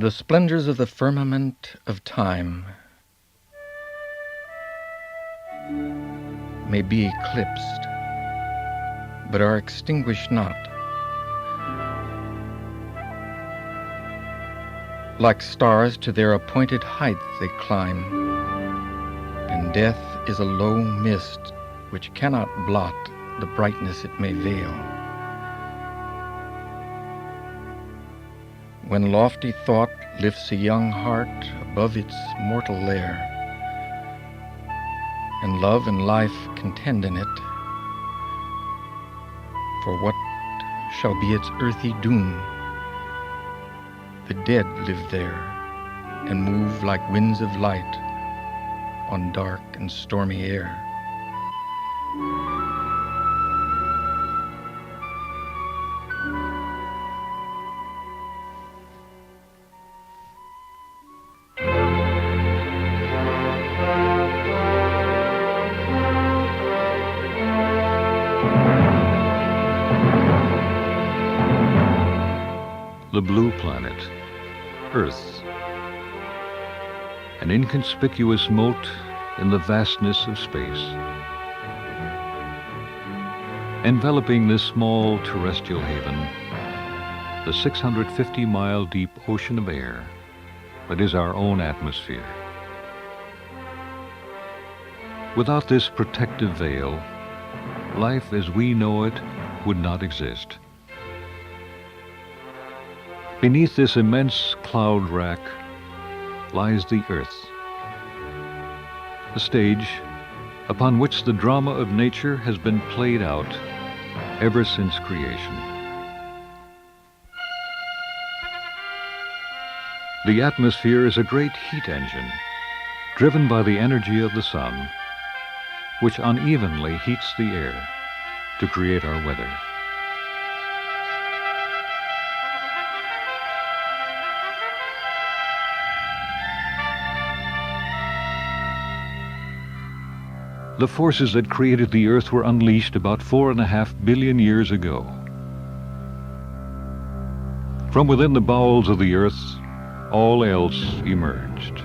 The splendors of the firmament of time may be eclipsed, but are extinguished not. Like stars to their appointed height they climb, and death is a low mist which cannot blot the brightness it may veil. When lofty thought lifts a young heart above its mortal lair, and love and life contend in it, for what shall be its earthy doom? The dead live there and move like winds of light on dark and stormy air. The blue planet, Earth, an inconspicuous mote in the vastness of space. Enveloping this small terrestrial haven, the 650-mile deep ocean of air that is our own atmosphere. Without this protective veil, life as we know it would not exist. Beneath this immense cloud rack lies the Earth, the stage upon which the drama of nature has been played out ever since creation. The atmosphere is a great heat engine, driven by the energy of the sun, which unevenly heats the air to create our weather. The forces that created the Earth were unleashed about 4.5 billion years ago. From within the bowels of the Earth, all else emerged.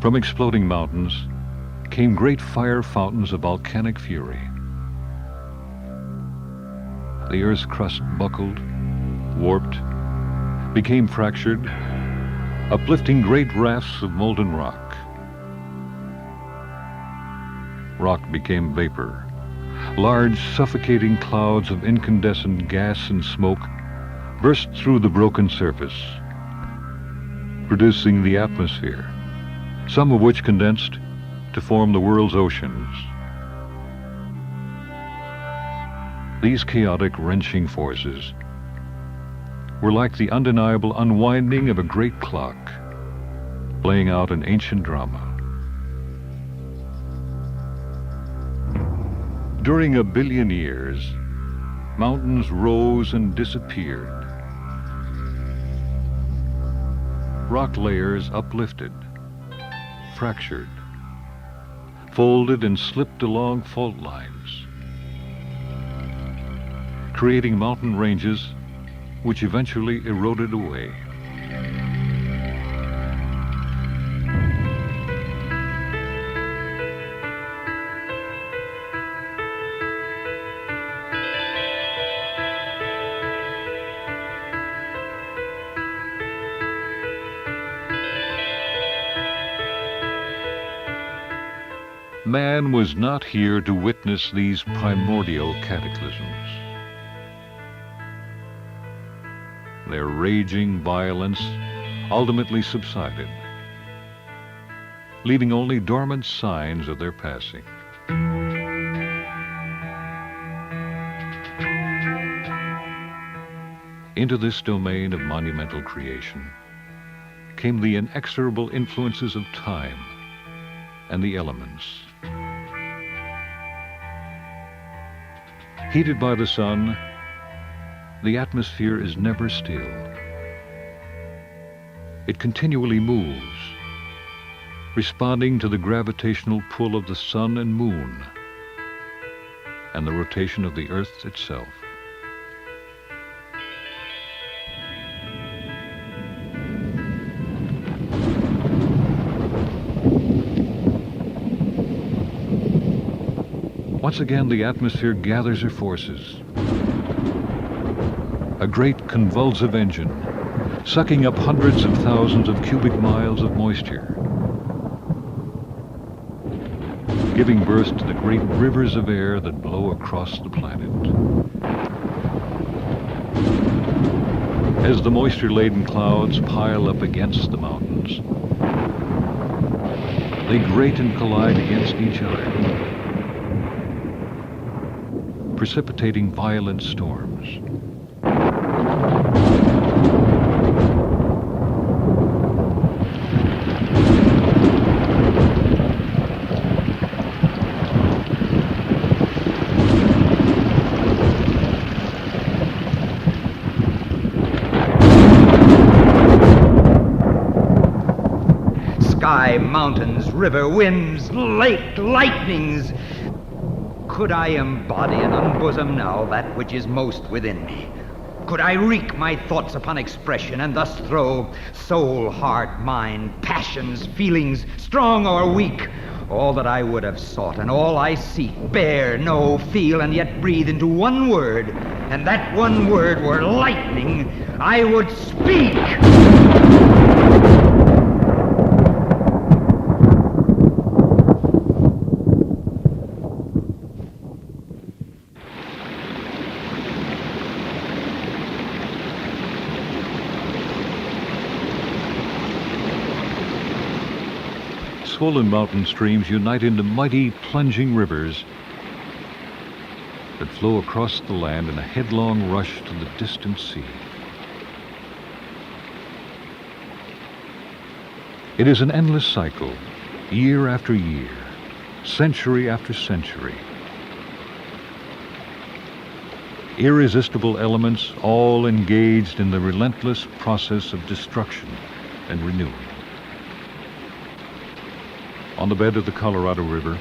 From exploding mountains came great fire fountains of volcanic fury. The Earth's crust buckled, warped, became fractured, uplifting great rafts of molten rock. Rock became vapor. Large, suffocating clouds of incandescent gas and smoke burst through the broken surface, producing the atmosphere, some of which condensed to form the world's oceans. These chaotic, wrenching forces were like the undeniable unwinding of a great clock, playing out an ancient drama. During 1 billion years, mountains rose and disappeared. Rock layers uplifted, fractured, folded and slipped along fault lines, creating mountain ranges which eventually eroded away. Man was not here to witness these primordial cataclysms. Their raging violence ultimately subsided, leaving only dormant signs of their passing. Into this domain of monumental creation came the inexorable influences of time and the elements. Heated by the sun, the atmosphere is never still. It continually moves, responding to the gravitational pull of the sun and moon and the rotation of the Earth itself. Once again, the atmosphere gathers her forces. A great convulsive engine, sucking up hundreds of thousands of cubic miles of moisture, giving birth to the great rivers of air that blow across the planet. As the moisture-laden clouds pile up against the mountains, they grate and collide against each other, precipitating violent storms. Sky, mountains, river, winds, lake, lightnings. Could I embody and unbosom now that which is most within me? Could I wreak my thoughts upon expression and thus throw soul, heart, mind, passions, feelings, strong or weak, all that I would have sought and all I seek, bear, know, feel, and yet breathe into one word, and that one word were lightning, I would speak! Swollen mountain streams unite into mighty plunging rivers that flow across the land in a headlong rush to the distant sea. It is an endless cycle, year after year, century after century. Irresistible elements all engaged in the relentless process of destruction and renewal. On the bed of the Colorado River,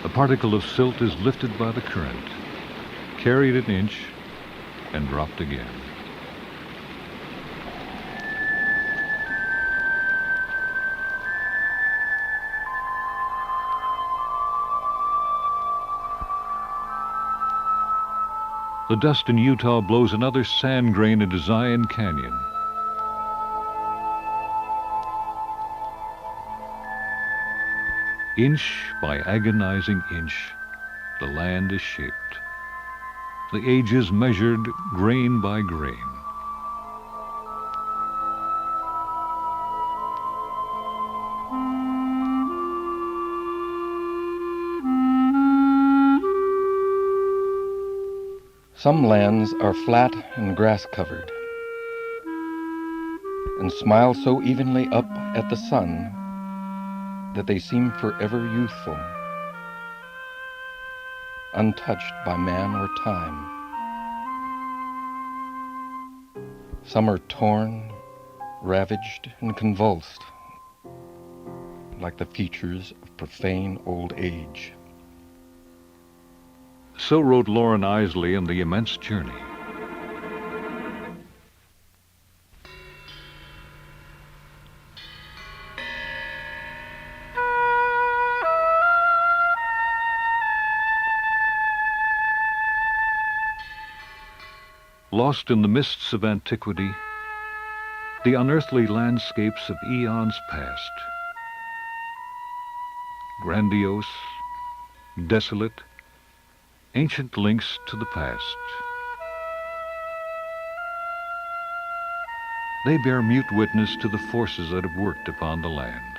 a particle of silt is lifted by the current, carried an inch, and dropped again. The dust in Utah blows another sand grain into Zion Canyon. Inch by agonizing inch, the land is shaped. The ages measured grain by grain. Some lands are flat and grass-covered, and smile so evenly up at the sun that they seem forever youthful, untouched by man or time. Some are torn, ravaged, and convulsed, like the features of profane old age. So wrote Lauren Isley in The Immense Journey. Lost in the mists of antiquity, the unearthly landscapes of eons past. Grandiose, desolate, ancient links to the past. They bear mute witness to the forces that have worked upon the land.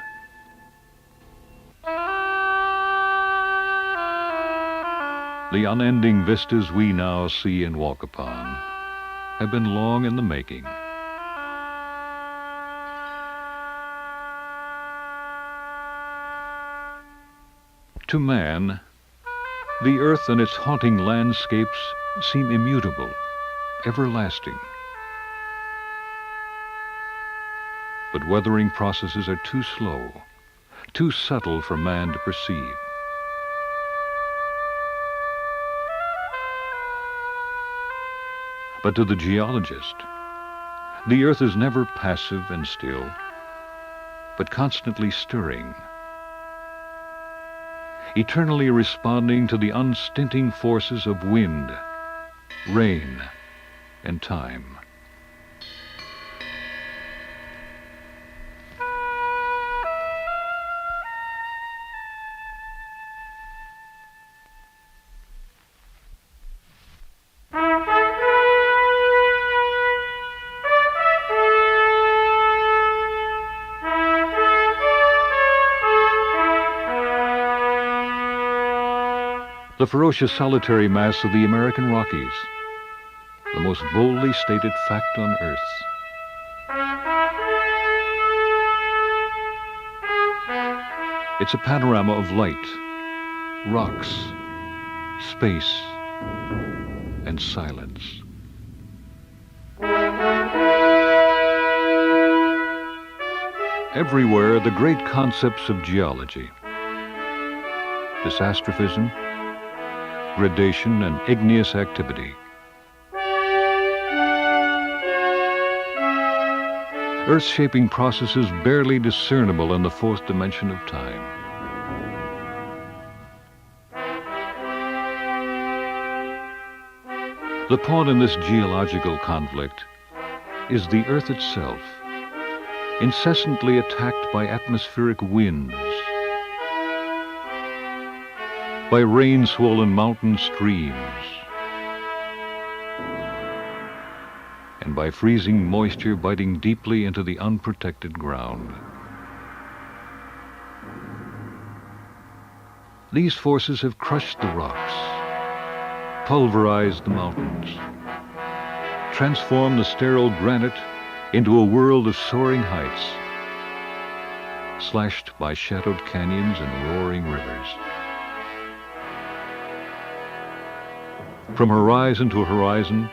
The unending vistas we now see and walk upon have been long in the making. To man, the earth and its haunting landscapes seem immutable, everlasting. But weathering processes are too slow, too subtle for man to perceive. But to the geologist, the earth is never passive and still, but constantly stirring. eternally responding to the unstinting forces of wind, rain, and time. The ferocious solitary mass of the American Rockies, the most boldly stated fact on Earth. It's a panorama of light, rocks, space, and silence. Everywhere, the great concepts of geology, disastrophism, gradation, and igneous activity. Earth-shaping processes barely discernible in the fourth dimension of time. The pawn in this geological conflict is the Earth itself, incessantly attacked by atmospheric winds, by rain-swollen mountain streams, and by freezing moisture biting deeply into the unprotected ground. These forces have crushed the rocks, pulverized the mountains, transformed the sterile granite into a world of soaring heights, slashed by shadowed canyons and roaring rivers. From horizon to horizon,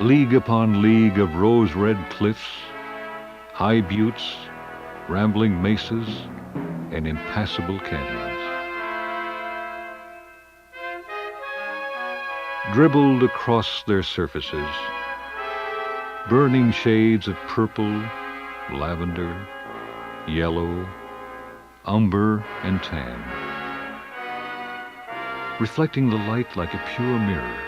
league upon league of rose-red cliffs, high buttes, rambling mesas, and impassable canyons. Dribbled across their surfaces, burning shades of purple, lavender, yellow, umber, and tan, reflecting the light like a pure mirror.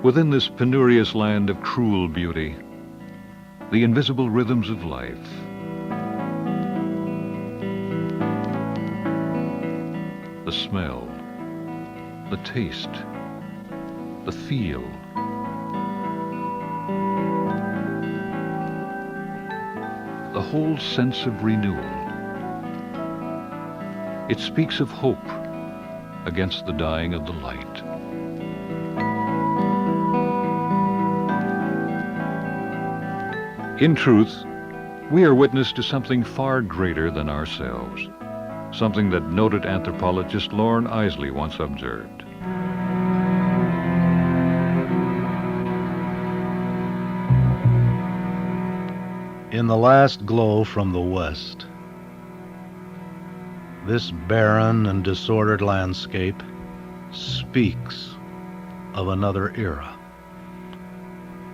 Within this penurious land of cruel beauty, the invisible rhythms of life, the smell, the taste, the feel, the whole sense of renewal. It speaks of hope against the dying of the light. In truth, we are witness to something far greater than ourselves, something that noted anthropologist Lorne Isley once observed. In the last glow from the west, this barren and disordered landscape speaks of another era,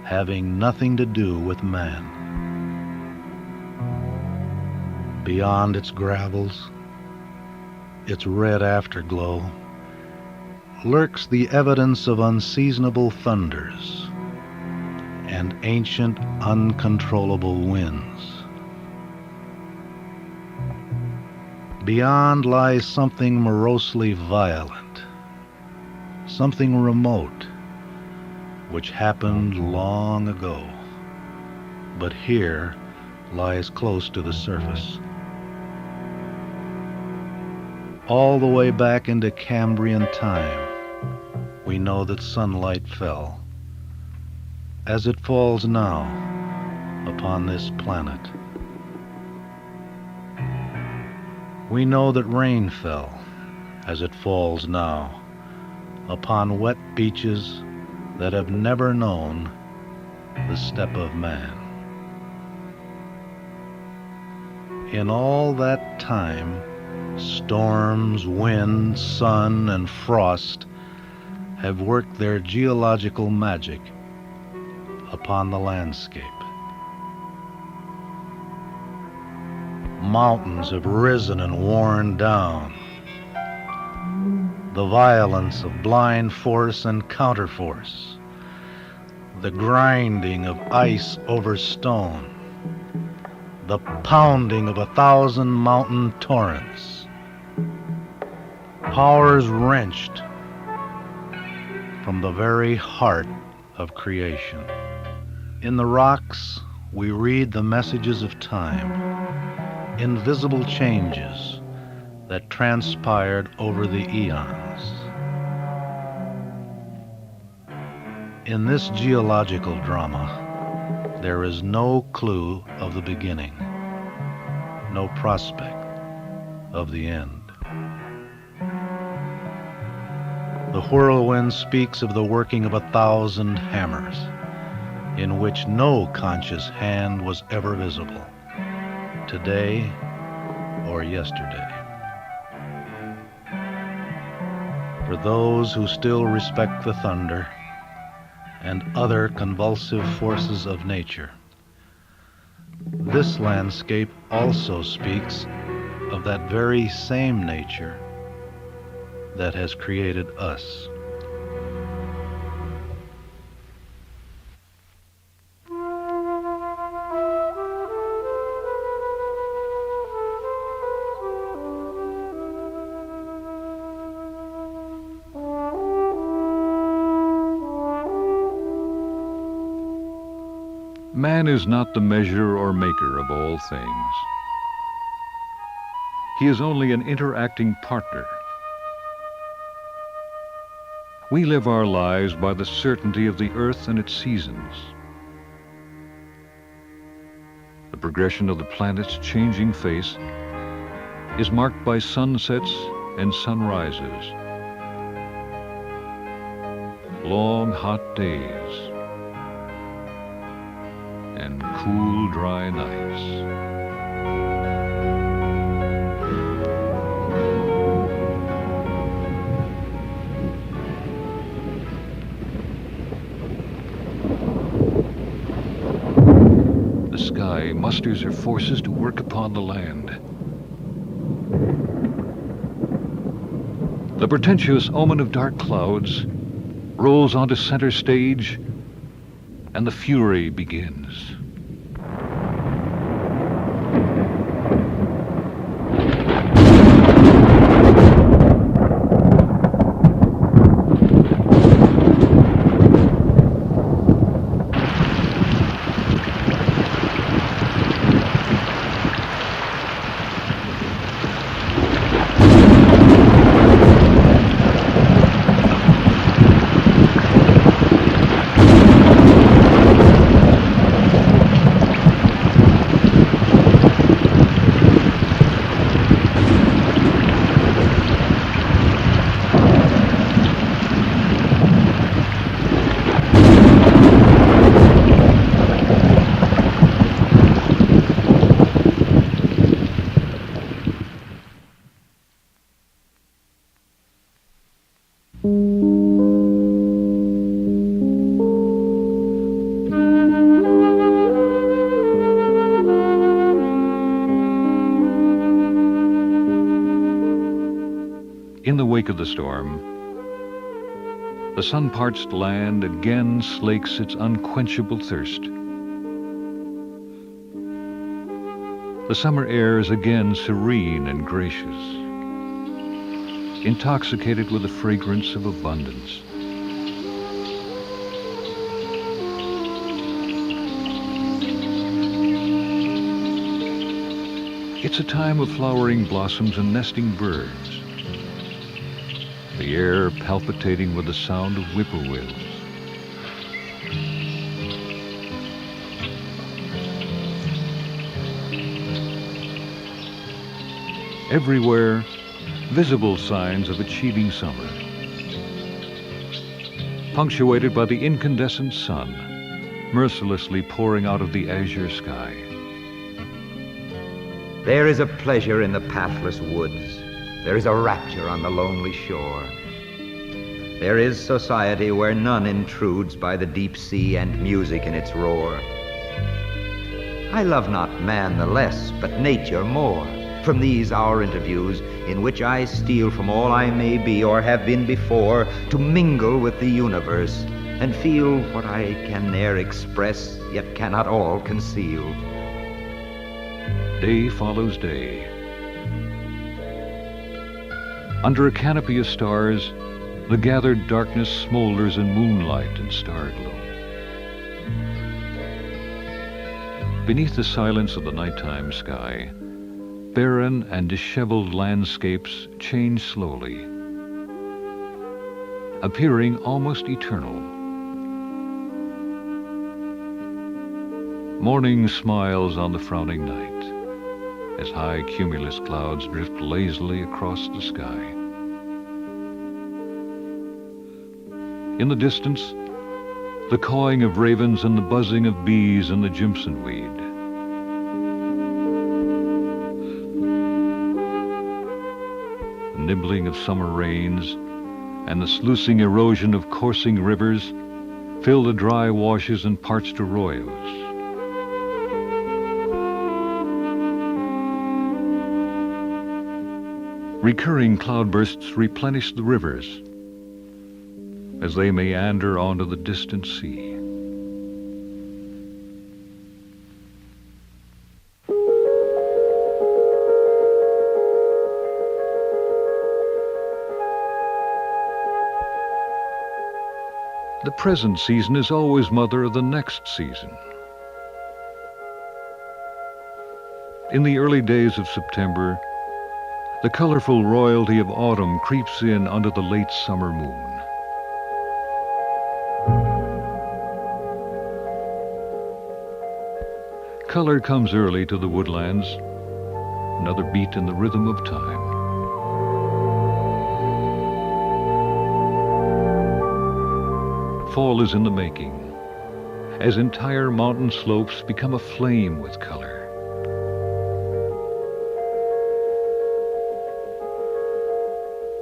having nothing to do with man. Beyond its gravels, its red afterglow, lurks the evidence of unseasonable thunders and ancient uncontrollable winds. Beyond lies something morosely violent, something remote, which happened long ago, but here lies close to the surface. All the way back into Cambrian time, we know that sunlight fell, as it falls now upon this planet. We know that rain fell, as it falls now, upon wet beaches that have never known the step of man. In all that time, storms, wind, sun, and frost have worked their geological magic upon the landscape. Mountains have risen and worn down. The violence of blind force and counterforce, the grinding of ice over stone, the pounding of 1,000 mountain torrents, powers wrenched from the very heart of creation. In the rocks, we read the messages of time, invisible changes that transpired over the eons. In this geological drama, there is no clue of the beginning, no prospect of the end. The whirlwind speaks of the working of 1,000 hammers, in which no conscious hand was ever visible, today or yesterday. For those who still respect the thunder and other convulsive forces of nature, this landscape also speaks of that very same nature that has created us. Man is not the measure or maker of all things. He is only an interacting partner. We live our lives by the certainty of the earth and its seasons. The progression of the planet's changing face is marked by sunsets and sunrises, long hot days, and cool, dry nights. The sky musters her forces to work upon the land. The portentous omen of dark clouds rolls onto center stage, and the fury begins. In the wake of the storm, the sun-parched land again slakes its unquenchable thirst. The summer air is again serene and gracious, intoxicated with the fragrance of abundance. It's a time of flowering blossoms and nesting birds, the air palpitating with the sound of whippoorwills. Everywhere, visible signs of achieving summer, punctuated by the incandescent sun, mercilessly pouring out of the azure sky. There is a pleasure in the pathless woods. There is a rapture on the lonely shore. There is society where none intrudes by the deep sea and music in its roar. I love not man the less, but nature more. From these our interviews, in which I steal from all I may be or have been before, to mingle with the universe, and feel what I can ne'er express, yet cannot all conceal. Day follows day. Under a canopy of stars, the gathered darkness smolders in moonlight and starglow. Beneath the silence of the nighttime sky, barren and disheveled landscapes change slowly, appearing almost eternal. Morning smiles on the frowning night as high cumulus clouds drift lazily across the sky. In the distance, the cawing of ravens and the buzzing of bees in the Jimson weed. The nibbling of summer rains and the sluicing erosion of coursing rivers fill the dry washes and parched arroyos. Recurring cloudbursts replenish the rivers as they meander onto the distant sea. The present season is always mother of the next season. In the early days of September, the colorful royalty of autumn creeps in under the late summer moon. Color comes early to the woodlands, another beat in the rhythm of time. Fall is in the making, as entire mountain slopes become aflame with color.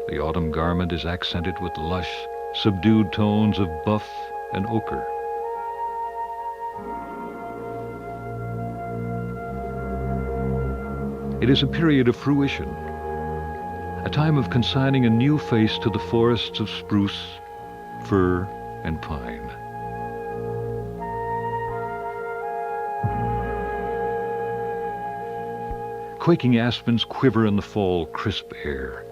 The autumn garment is accented with lush, subdued tones of buff and ochre. It is a period of fruition, a time of consigning a new face to the forests of spruce, fir, and pine. Quaking aspens quiver in the fall crisp air,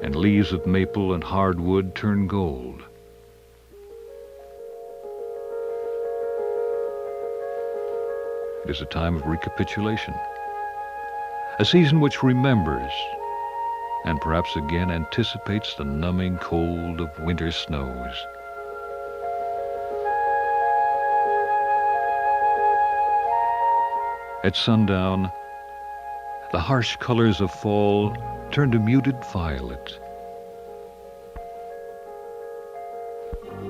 and leaves of maple and hardwood turn gold. It is a time of recapitulation, a season which remembers and perhaps again anticipates the numbing cold of winter snows. At sundown, the harsh colors of fall turn to muted violet,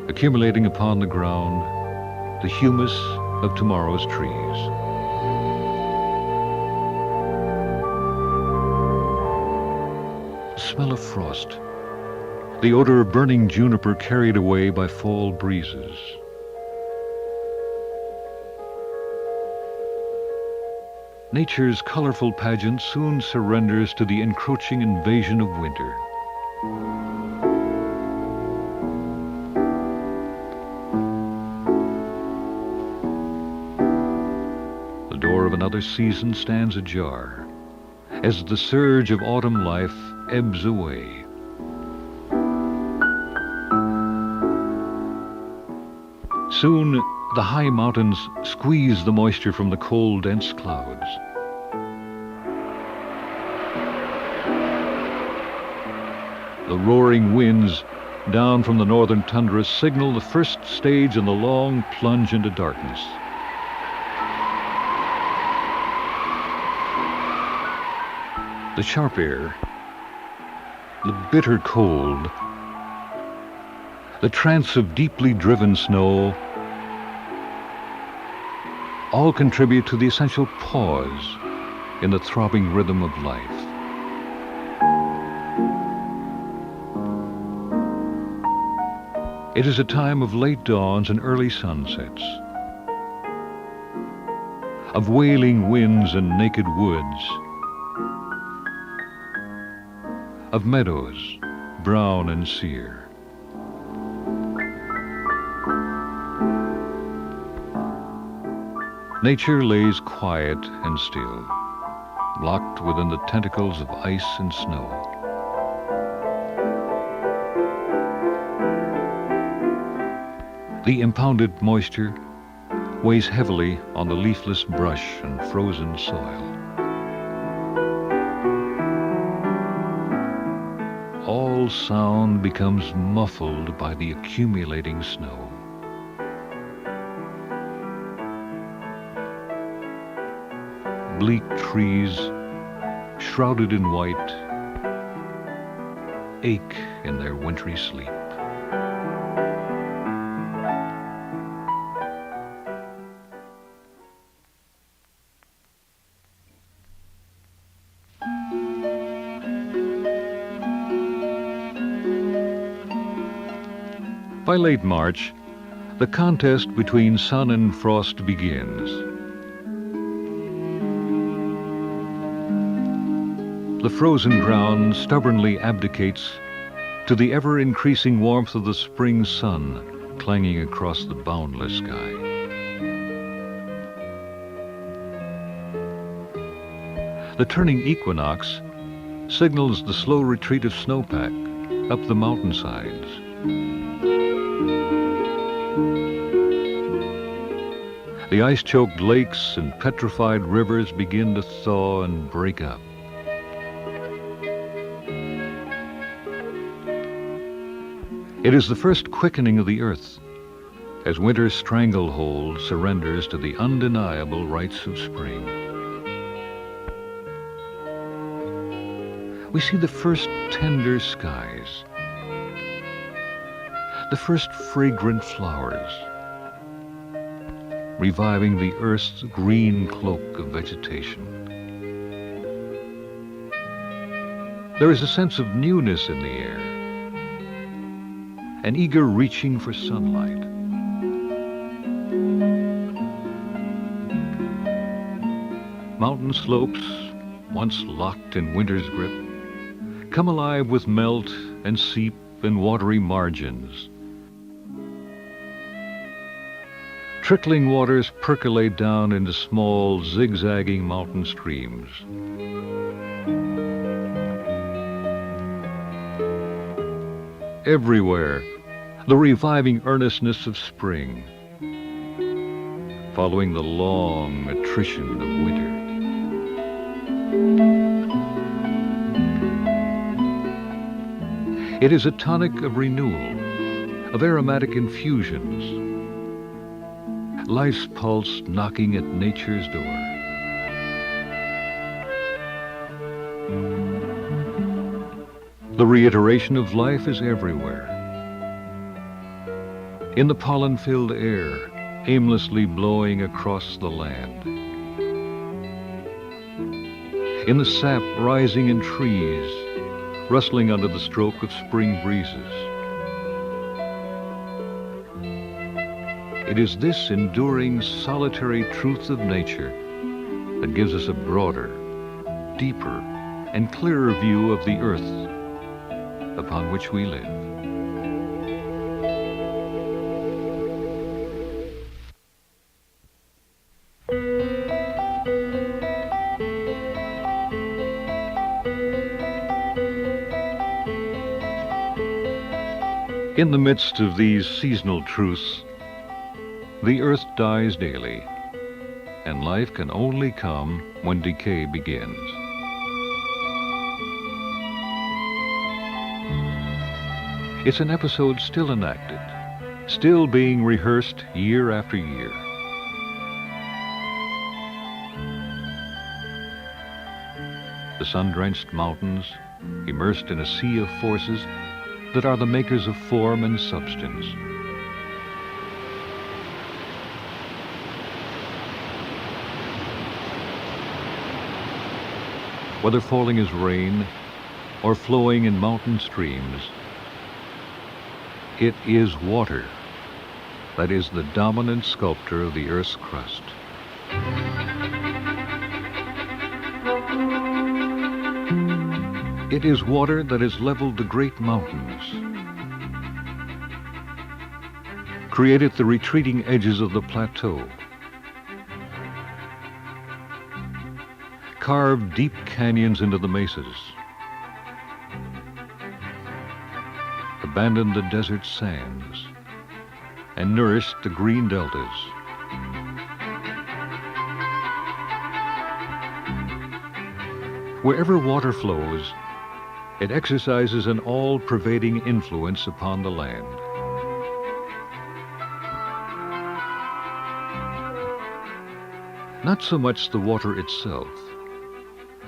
accumulating upon the ground the humus of tomorrow's trees. The smell of frost, the odor of burning juniper carried away by fall breezes. Nature's colorful pageant soon surrenders to the encroaching invasion of winter. The door of another season stands ajar as the surge of autumn life ebbs away. Soon, the high mountains squeeze the moisture from the cold, dense clouds. The roaring winds down from the northern tundra signal the first stage in the long plunge into darkness. The sharp air, the bitter cold, the trance of deeply driven snow all contribute to the essential pause in the throbbing rhythm of life. It is a time of late dawns and early sunsets, of wailing winds and naked woods, of meadows brown and sere. Nature lays quiet and still, locked within the tentacles of ice and snow. The impounded moisture weighs heavily on the leafless brush and frozen soil. All sound becomes muffled by the accumulating snow. Bleak trees, shrouded in white, ache in their wintry sleep. By late March, the contest between sun and frost begins. The frozen ground stubbornly abdicates to the ever-increasing warmth of the spring sun clanging across the boundless sky. The turning equinox signals the slow retreat of snowpack up the mountainsides. The ice-choked lakes and petrified rivers begin to thaw and break up. It is the first quickening of the earth as winter's stranglehold surrenders to the undeniable rites of spring. We see the first tender skies, the first fragrant flowers, reviving the earth's green cloak of vegetation. There is a sense of newness in the air, an eager reaching for sunlight. Mountain slopes, once locked in winter's grip, come alive with melt and seep and watery margins. Trickling waters percolate down into small, zigzagging mountain streams. Everywhere, the reviving earnestness of spring, following the long attrition of winter. It is a tonic of renewal, of aromatic infusions, life's pulse knocking at nature's door. The reiteration of life is everywhere. In the pollen-filled air, aimlessly blowing across the land. In the sap rising in trees, rustling under the stroke of spring breezes. It is this enduring, solitary truth of nature that gives us a broader, deeper, and clearer view of the earth upon which we live. In the midst of these seasonal truths, the earth dies daily, and life can only come when decay begins. It's an episode still enacted, still being rehearsed year after year. The sun-drenched mountains, immersed in a sea of forces that are the makers of form and substance. whether falling as rain or flowing in mountain streams. It is water that is the dominant sculptor of the Earth's crust. It is water that has leveled the great mountains, created the retreating edges of the plateau, carved deep canyons into the mesas, abandoned the desert sands, and nourished the green deltas. Wherever water flows, it exercises an all-pervading influence upon the land. Not so much the water itself,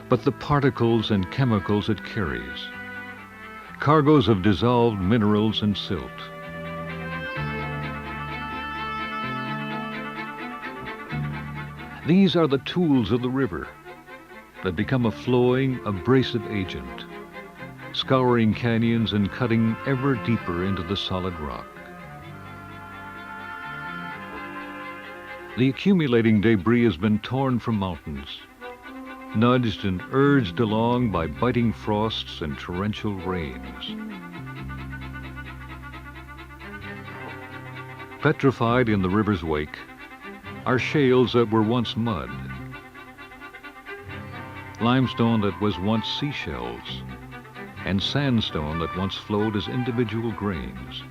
but the particles and chemicals it carries, cargoes of dissolved minerals and silt. These are the tools of the river that become a flowing, abrasive agent, scouring canyons and cutting ever deeper into the solid rock. The accumulating debris has been torn from mountains, nudged and urged along by biting frosts and torrential rains. Petrified in the river's wake are shales that were once mud, limestone that was once seashells, and sandstone that once flowed as individual grains.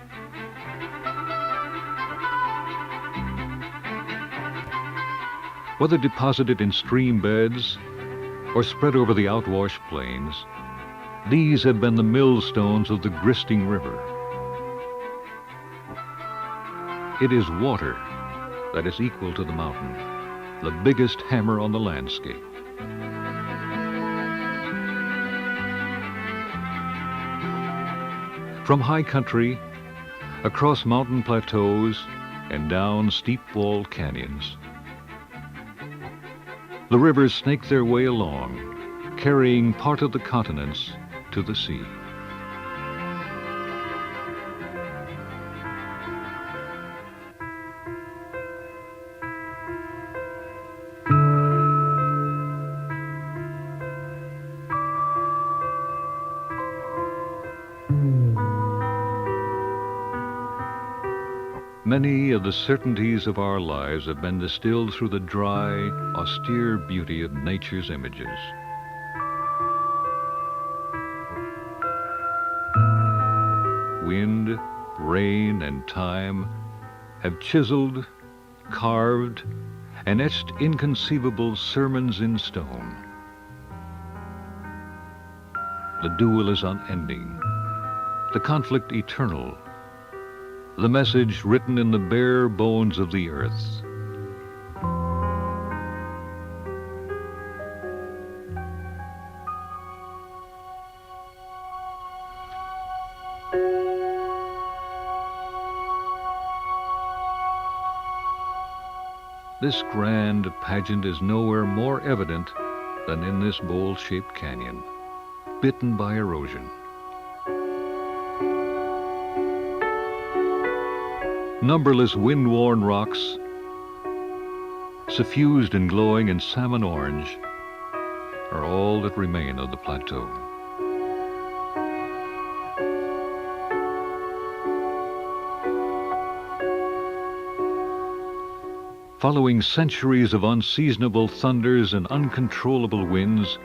Whether deposited in stream beds or spread over the outwash plains, these have been the millstones of the gristing river. It is water that is equal to the mountain, the biggest hammer on the landscape. From high country, across mountain plateaus, and down steep-walled canyons, the rivers snake their way along, carrying part of the continents to the sea. Many of the certainties of our lives have been distilled through the dry, austere beauty of nature's images. Wind, rain, and time have chiseled, carved, and etched inconceivable sermons in stone. The duel is unending, the conflict eternal, the message written in the bare bones of the earth. This grand pageant is nowhere more evident than in this bowl-shaped canyon, bitten by erosion. Numberless wind-worn rocks, suffused and glowing in salmon orange, are all that remain of the plateau. Following centuries of unseasonable thunders and uncontrollable winds,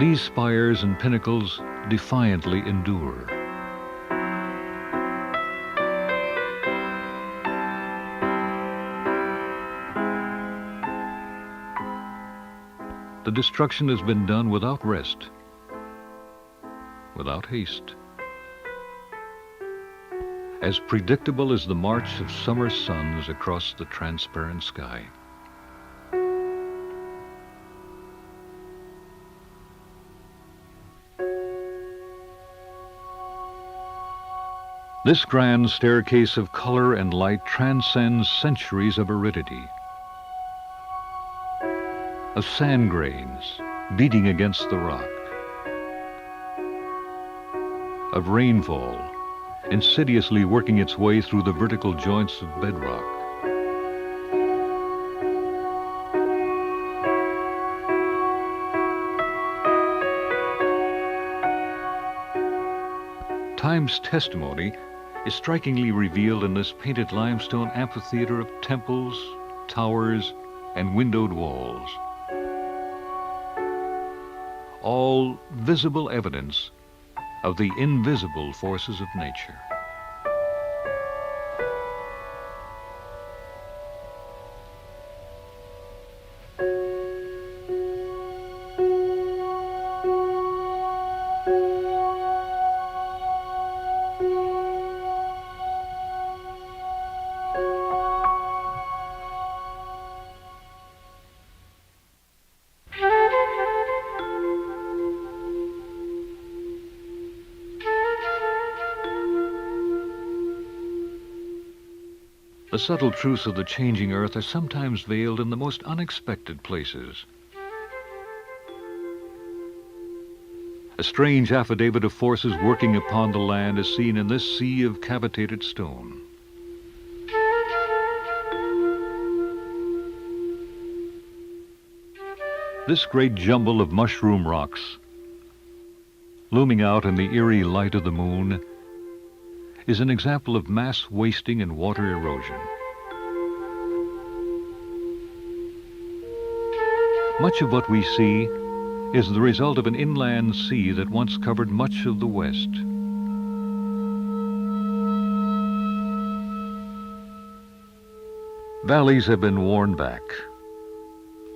these spires and pinnacles defiantly endure. The destruction has been done without rest, without haste, as predictable as the march of summer suns across the transparent sky. This grand staircase of color and light transcends centuries of aridity, of sand grains, beating against the rock, of rainfall insidiously working its way through the vertical joints of bedrock. Time's testimony is strikingly revealed in this painted limestone amphitheater of temples, towers, and windowed walls. All visible evidence of the invisible forces of nature. The subtle truths of the changing earth are sometimes veiled in the most unexpected places. A strange affidavit of forces working upon the land is seen in this sea of cavitated stone. This great jumble of mushroom rocks, looming out in the eerie light of the moon, is an example of mass wasting and water erosion. Much of what we see is the result of an inland sea that once covered much of the West. Valleys have been worn back,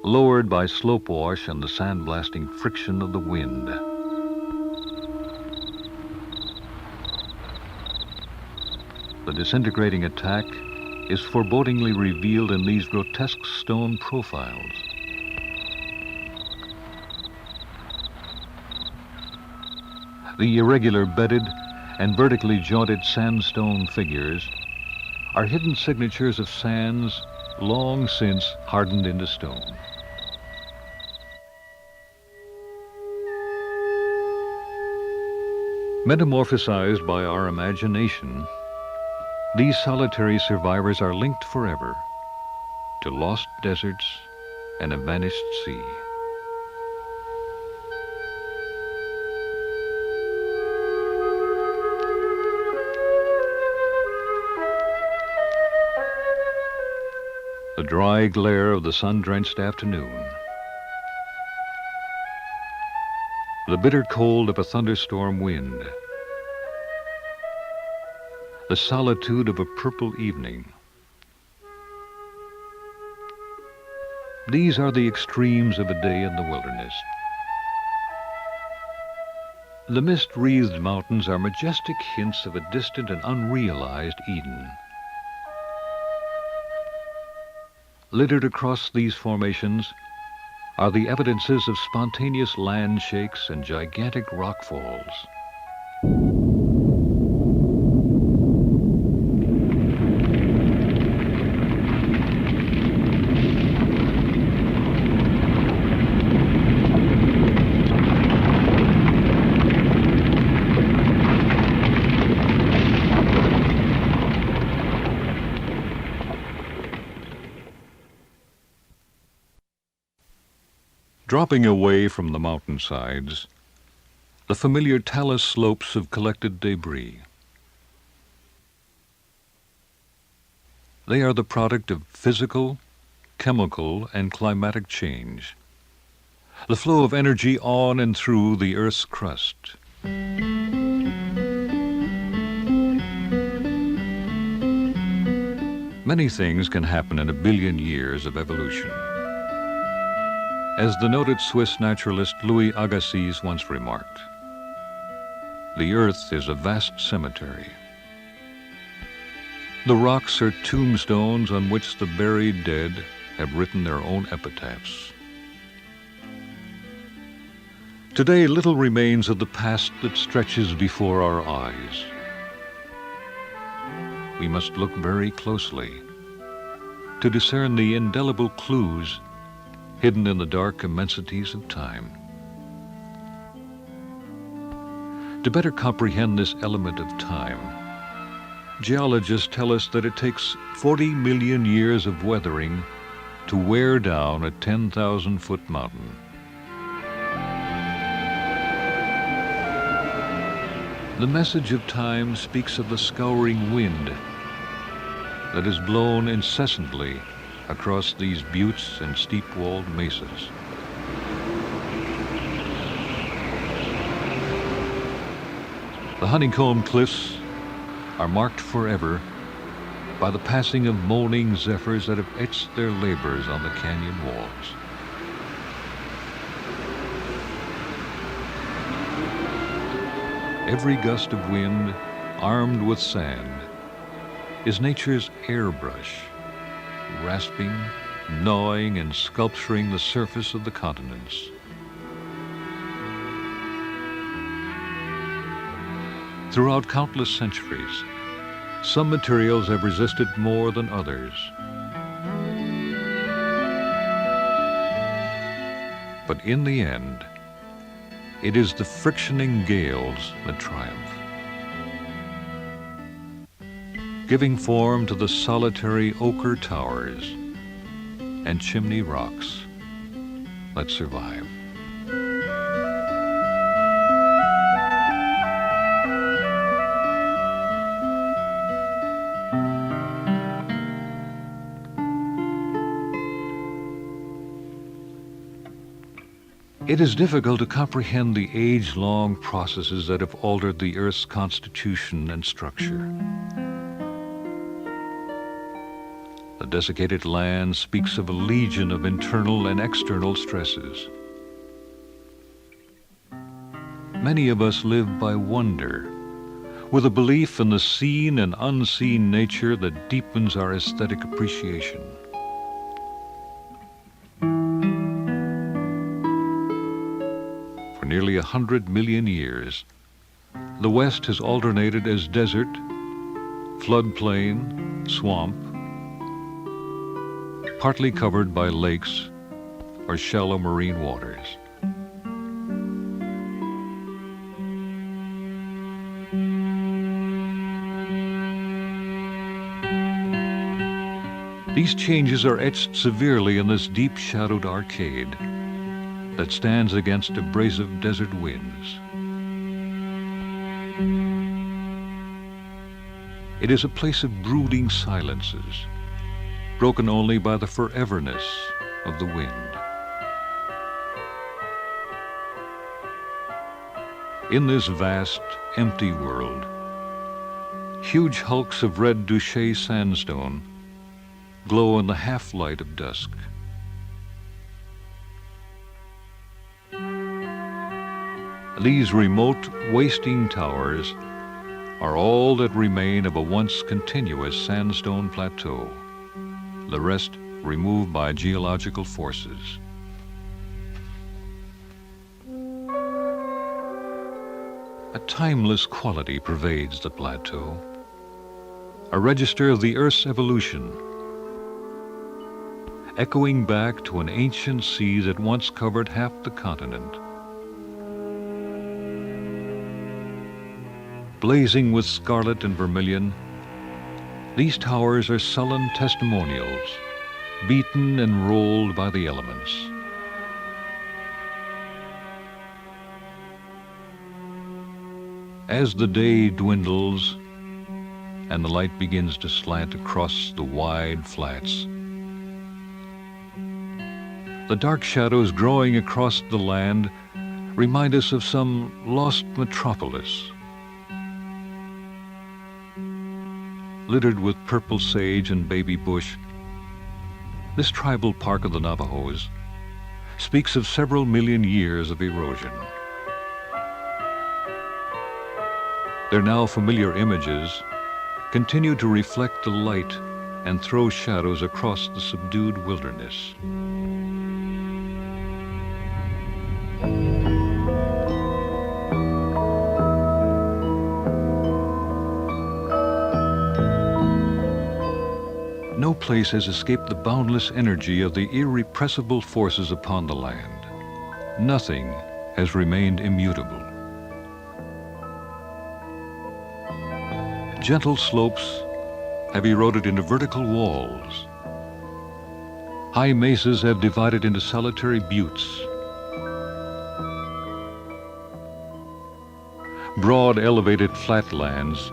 lowered by slope wash and the sandblasting friction of the wind. The disintegrating attack is forebodingly revealed in these grotesque stone profiles. The irregular bedded and vertically jointed sandstone figures are hidden signatures of sands long since hardened into stone. Metamorphosized by our imagination, these solitary survivors are linked forever to lost deserts and a vanished sea. The dry glare of the sun-drenched afternoon, the bitter cold of a thunderstorm wind, the solitude of a purple evening. These are the extremes of a day in the wilderness. The mist-wreathed mountains are majestic hints of a distant and unrealized Eden. Littered across these formations are the evidences of spontaneous land shakes and gigantic rock falls. Dropping away from the mountainsides, the familiar talus slopes have collected debris. They are the product of physical, chemical, and climatic change, the flow of energy on and through the Earth's crust. Many things can happen in a billion years of evolution. As the noted Swiss naturalist Louis Agassiz once remarked, the earth is a vast cemetery. The rocks are tombstones on which the buried dead have written their own epitaphs. Today, little remains of the past that stretches before our eyes. We must look very closely to discern the indelible clues hidden in the dark immensities of time. To better comprehend this element of time, geologists tell us that it takes 40 million years of weathering to wear down a 10,000-foot mountain. The message of time speaks of the scouring wind that is blown incessantly across these buttes and steep-walled mesas. The honeycomb cliffs are marked forever by the passing of moaning zephyrs that have etched their labors on the canyon walls. Every gust of wind, armed with sand, is nature's airbrush, rasping, gnawing, and sculpturing the surface of the continents. Throughout countless centuries, some materials have resisted more than others. But in the end, it is the frictioning gales that triumph, giving form to the solitary ochre towers and chimney rocks that survive. It is difficult to comprehend the age-long processes that have altered the Earth's constitution and structure. The desiccated land speaks of a legion of internal and external stresses. Many of us live by wonder, with a belief in the seen and unseen nature that deepens our aesthetic appreciation. For nearly 100 million years, the West has alternated as desert, floodplain, swamp, partly covered by lakes or shallow marine waters. These changes are etched severely in this deep-shadowed arcade that stands against abrasive desert winds. It is a place of brooding silences, broken only by the foreverness of the wind. In this vast, empty world, huge hulks of red Douche sandstone glow in the half-light of dusk. These remote, wasting towers are all that remain of a once continuous sandstone plateau, the rest removed by geological forces. A timeless quality pervades the plateau, a register of the Earth's evolution, echoing back to an ancient sea that once covered half the continent. Blazing with scarlet and vermilion, these towers are sullen testimonials, beaten and rolled by the elements. As the day dwindles and the light begins to slant across the wide flats, the dark shadows growing across the land remind us of some lost metropolis, littered with purple sage and baby bush. This tribal park of the Navajos speaks of several million years of erosion. Their now familiar images continue to reflect the light and throw shadows across the subdued wilderness. No place has escaped the boundless energy of the irrepressible forces upon the land. Nothing has remained immutable. gentle slopes have eroded into vertical walls. High mesas have divided into solitary buttes. Broad, elevated flatlands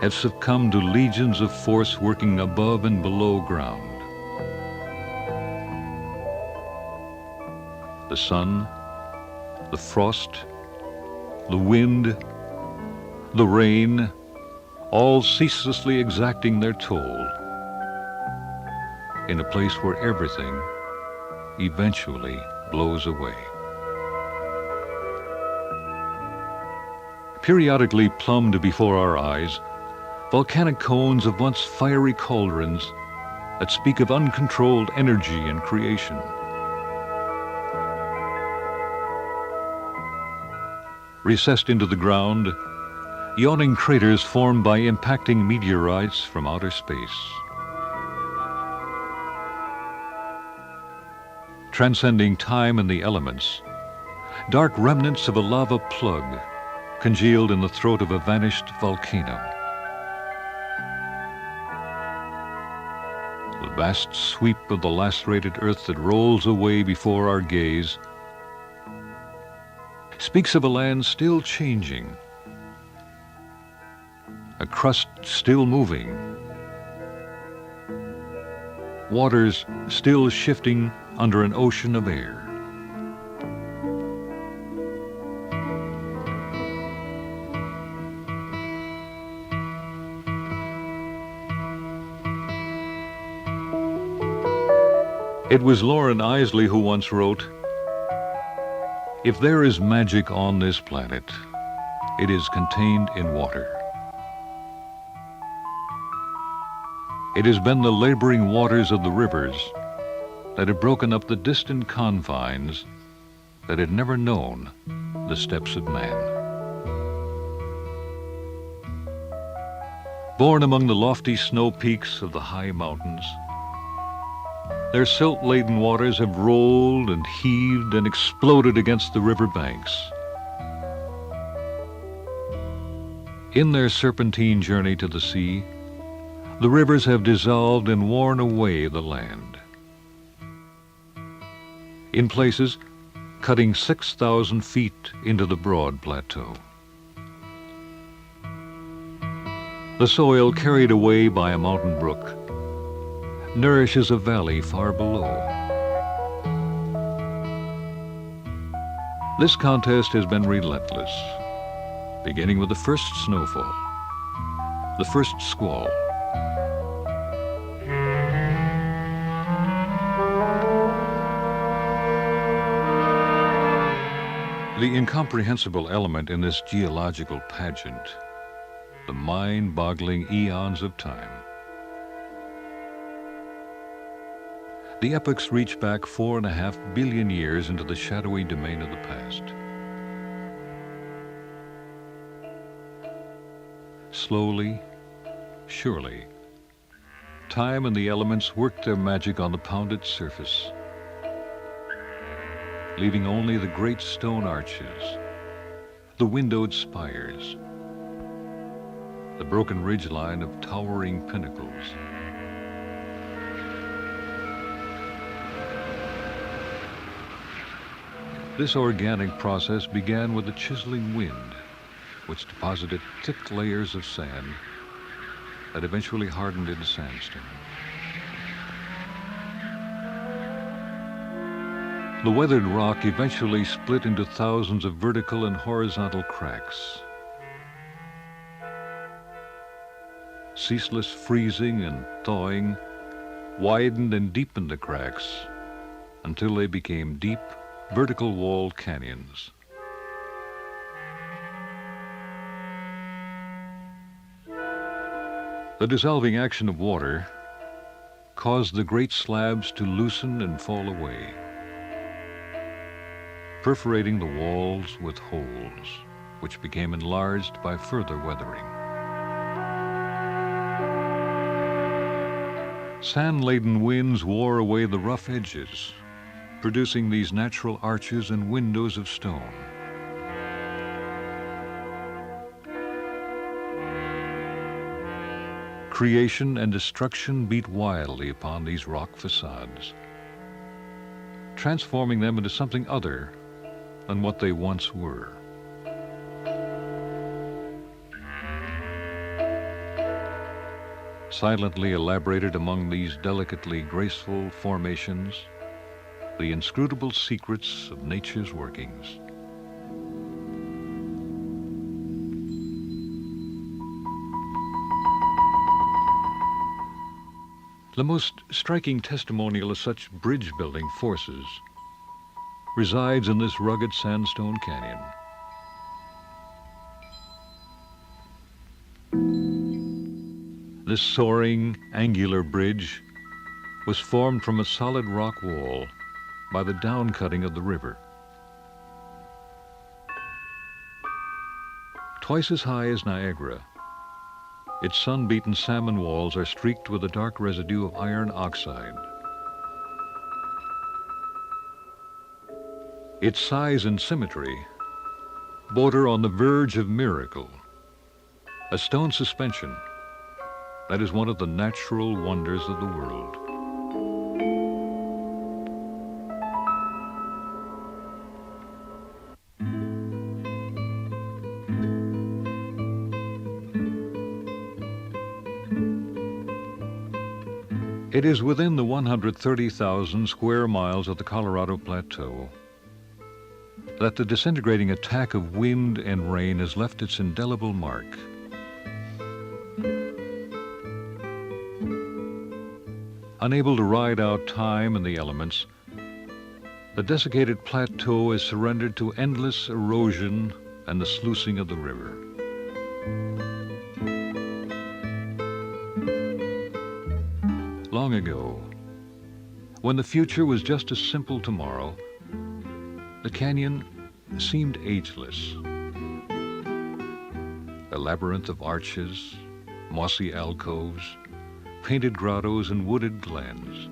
have succumbed to legions of force working above and below ground. The sun, the frost, the wind, the rain, all ceaselessly exacting their toll in a place where everything eventually blows away. Periodically plumbed before our eyes, volcanic cones of once fiery cauldrons that speak of uncontrolled energy and creation. Recessed into the ground, yawning craters formed by impacting meteorites from outer space. Transcending time and the elements, dark remnants of a lava plug congealed in the throat of a vanished volcano. The vast sweep of the lacerated earth that rolls away before our gaze speaks of a land still changing, a crust still moving, waters still shifting under an ocean of air. It was Lauren Isley who once wrote, "If there is magic on this planet, it is contained in water. It has been the laboring waters of the rivers that have broken up the distant confines that had never known the steps of man." Born among the lofty snow peaks of the high mountains, their silt-laden waters have rolled and heaved and exploded against the river banks. In their serpentine journey to the sea, the rivers have dissolved and worn away the land. In places, cutting 6,000 feet into the broad plateau. The soil carried away by a mountain brook nourishes a valley far below. This contest has been relentless, beginning with the first snowfall, the first squall. The incomprehensible element in this geological pageant, the mind-boggling eons of time. The epochs reach back 4.5 billion years into the shadowy domain of the past. Slowly, surely, time and the elements worked their magic on the pounded surface, leaving only the great stone arches, the windowed spires, the broken ridgeline of towering pinnacles. This organic process began with a chiseling wind, which deposited thick layers of sand that eventually hardened into sandstone. The weathered rock eventually split into thousands of vertical and horizontal cracks. Ceaseless freezing and thawing widened and deepened the cracks until they became deep, vertical walled canyons. The dissolving action of water caused the great slabs to loosen and fall away, perforating the walls with holes, which became enlarged by further weathering. Sand-laden winds wore away the rough edges, producing these natural arches and windows of stone. Creation and destruction beat wildly upon these rock facades, transforming them into something other than what they once were. Silently elaborated among these delicately graceful formations, the inscrutable secrets of nature's workings. The most striking testimonial of such bridge-building forces resides in this rugged sandstone canyon. This soaring, angular bridge was formed from a solid rock wall by the downcutting of the river. Twice as high as Niagara, its sun-beaten salmon walls are streaked with a dark residue of iron oxide. Its size and symmetry border on the verge of miracle, a stone suspension that is one of the natural wonders of the world. It is within the 130,000 square miles of the Colorado Plateau that the disintegrating attack of wind and rain has left its indelible mark. Unable to ride out time and the elements, the desiccated plateau is surrendered to endless erosion and the sluicing of the river. Long ago, when the future was just a simple tomorrow, the canyon seemed ageless. A labyrinth of arches, mossy alcoves, painted grottos, and wooded glens.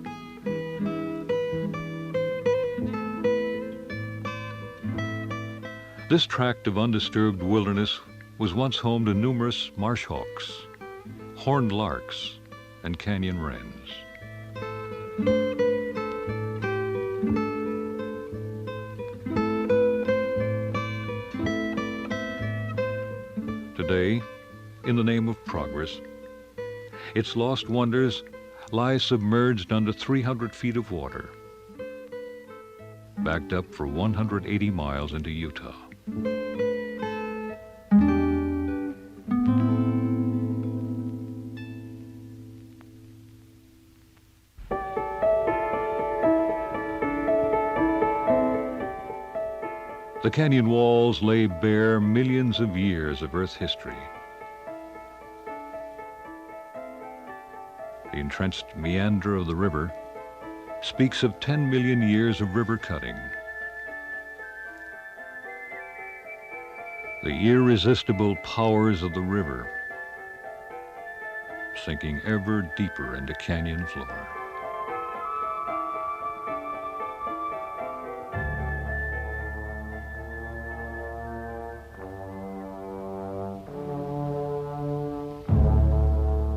This tract of undisturbed wilderness was once home to numerous marsh hawks, horned larks, and canyon wrens. Today, in the name of progress, its lost wonders lie submerged under 300 feet of water, backed up for 180 miles into Utah. The canyon walls lay bare millions of years of Earth history. The entrenched meander of the river speaks of 10 million years of river cutting. The irresistible powers of the river sinking ever deeper into canyon floor.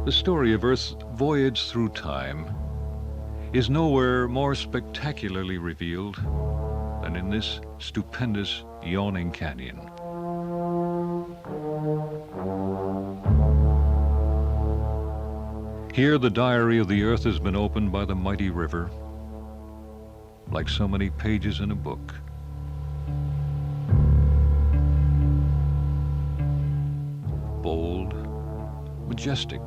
The story of Earth's voyage through time is nowhere more spectacularly revealed than in this stupendous yawning canyon. Here the diary of the Earth has been opened by the mighty river, like so many pages in a book. Bold, majestic,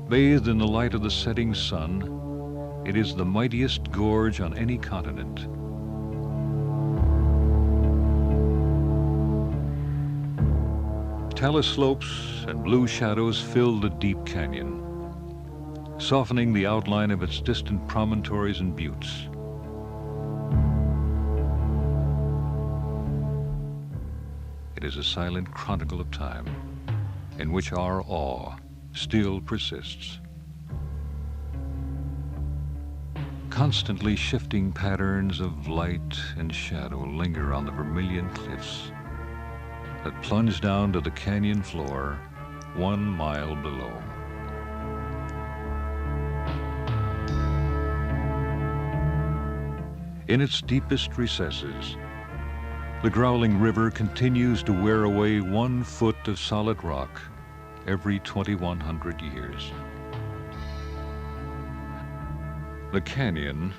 bathed in the light of the setting sun, it is the mightiest gorge on any continent. Talus slopes and blue shadows fill the deep canyon, softening the outline of its distant promontories and buttes. It is a silent chronicle of time in which our awe still persists. Constantly shifting patterns of light and shadow linger on the vermilion cliffs that plunge down to the canyon floor 1 mile below. In its deepest recesses, the growling river continues to wear away 1 foot of solid rock every 2,100 years. The canyon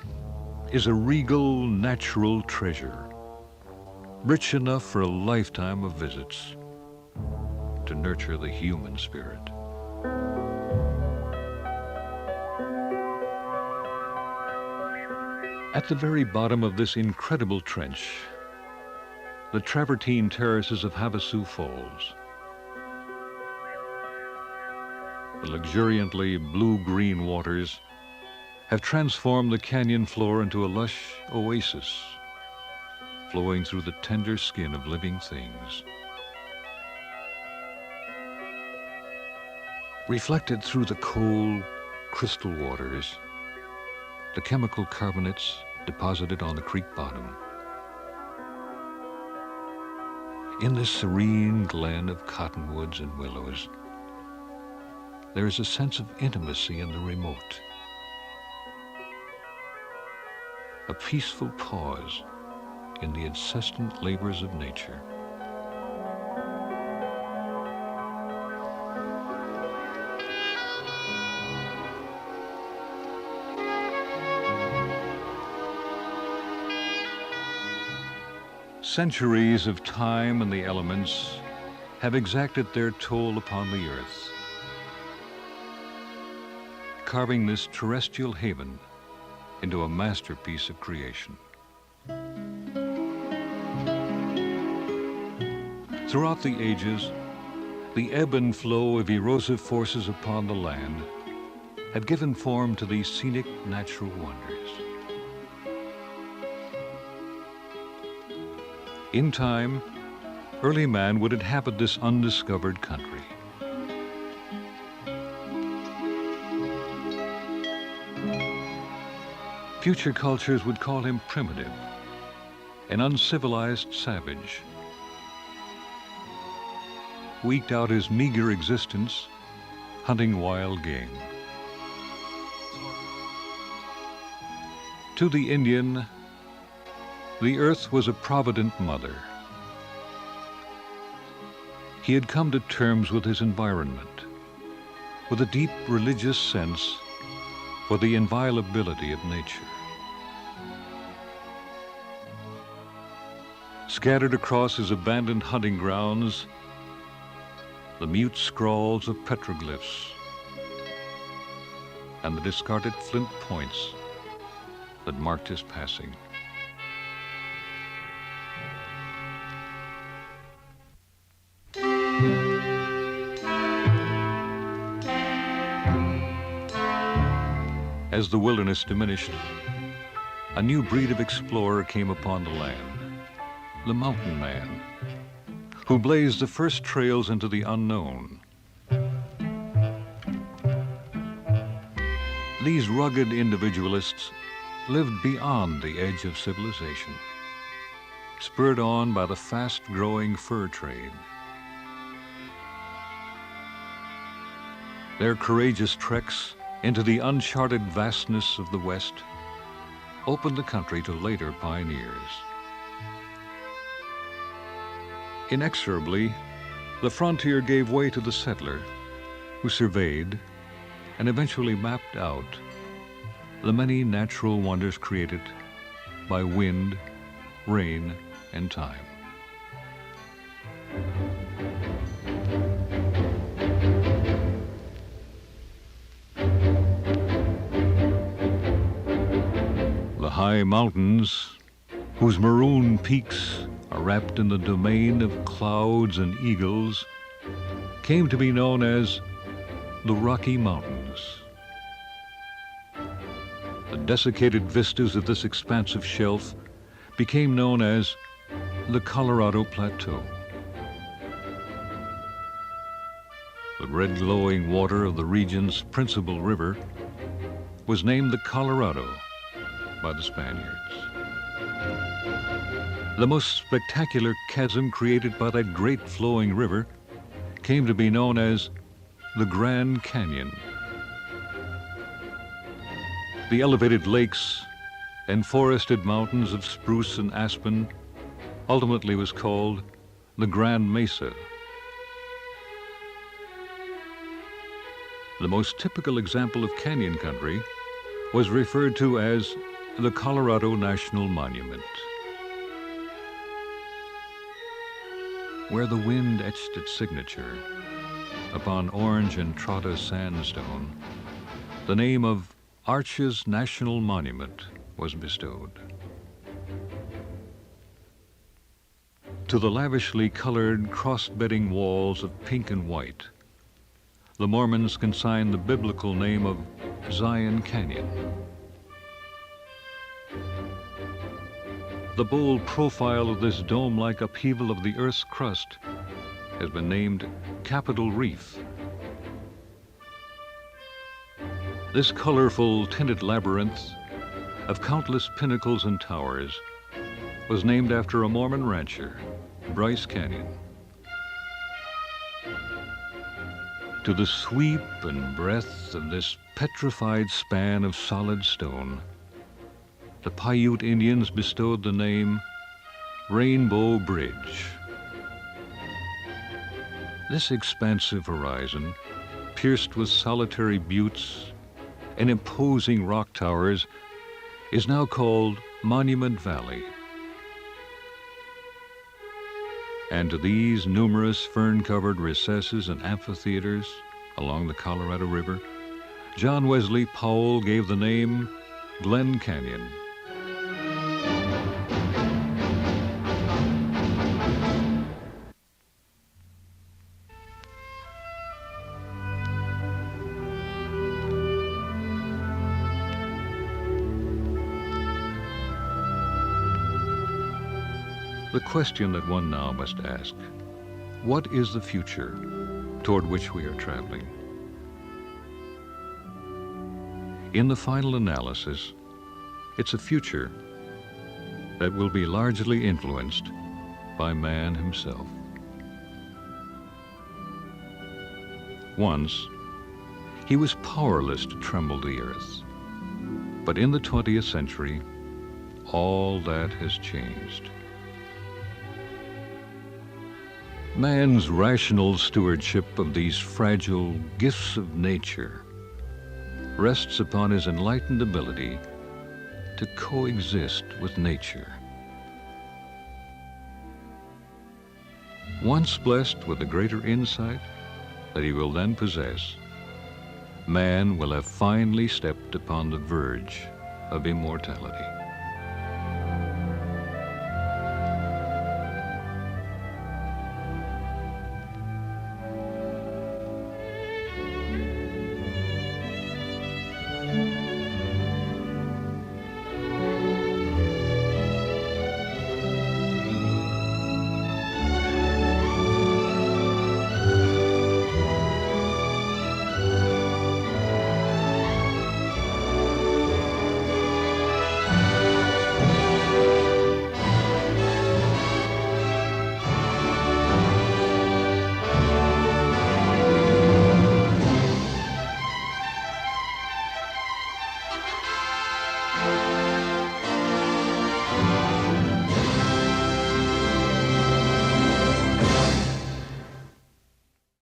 is a regal natural treasure, rich enough for a lifetime of visits to nurture the human spirit. At the very bottom of this incredible trench, the travertine terraces of Havasu Falls. The luxuriantly blue-green waters have transformed the canyon floor into a lush oasis, flowing through the tender skin of living things. Reflected through the cold, crystal waters, the chemical carbonates deposited on the creek bottom. In this serene glen of cottonwoods and willows, there is a sense of intimacy in the remote, a peaceful pause in the incessant labors of nature. Centuries of time and the elements have exacted their toll upon the earth, carving this terrestrial haven into a masterpiece of creation. Throughout the ages, the ebb and flow of erosive forces upon the land have given form to these scenic natural wonders. In time, early man would inhabit this undiscovered country. Future cultures would call him primitive, an uncivilized savage, who eked out his meager existence hunting wild game. To the Indian, the earth was a provident mother. He had come to terms with his environment, with a deep religious sense for the inviolability of nature. Scattered across his abandoned hunting grounds, the mute scrawls of petroglyphs and the discarded flint points that marked his passing. As the wilderness diminished, a new breed of explorer came upon the land, the mountain man, who blazed the first trails into the unknown. These rugged individualists lived beyond the edge of civilization, spurred on by the fast-growing fur trade. Their courageous treks into the uncharted vastness of the West opened the country to later pioneers. Inexorably, the frontier gave way to the settler, who surveyed and eventually mapped out the many natural wonders created by wind, rain, and time. The high mountains, whose maroon peaks are wrapped in the domain of clouds and eagles, came to be known as the Rocky Mountains. The desiccated vistas of this expansive shelf became known as the Colorado Plateau. The red glowing water of the region's principal river was named the Colorado by the Spaniards. The most spectacular chasm created by that great flowing river came to be known as the Grand Canyon. The elevated lakes and forested mountains of spruce and aspen ultimately was called the Grand Mesa. The most typical example of canyon country was referred to as the Colorado National Monument, where the wind etched its signature upon orange and Entrada sandstone. The name of Arches National Monument was bestowed. To the lavishly colored cross-bedding walls of pink and white, the Mormons consigned the biblical name of Zion Canyon. The bold profile of this dome-like upheaval of the Earth's crust has been named Capitol Reef. This colorful, tinted labyrinth of countless pinnacles and towers was named after a Mormon rancher, Bryce Canyon. To the sweep and breadth of this petrified span of solid stone, the Paiute Indians bestowed the name Rainbow Bridge. This expansive horizon, pierced with solitary buttes and imposing rock towers, is now called Monument Valley. And to these numerous fern-covered recesses and amphitheaters along the Colorado River, John Wesley Powell gave the name Glen Canyon. The question that one now must ask, what is the future toward which we are traveling? In the final analysis, it's a future that will be largely influenced by man himself. Once, he was powerless to tremble the earth, but in the 20th century, all that has changed. Man's rational stewardship of these fragile gifts of nature rests upon his enlightened ability to coexist with nature. Once blessed with the greater insight that he will then possess, man will have finally stepped upon the verge of immortality.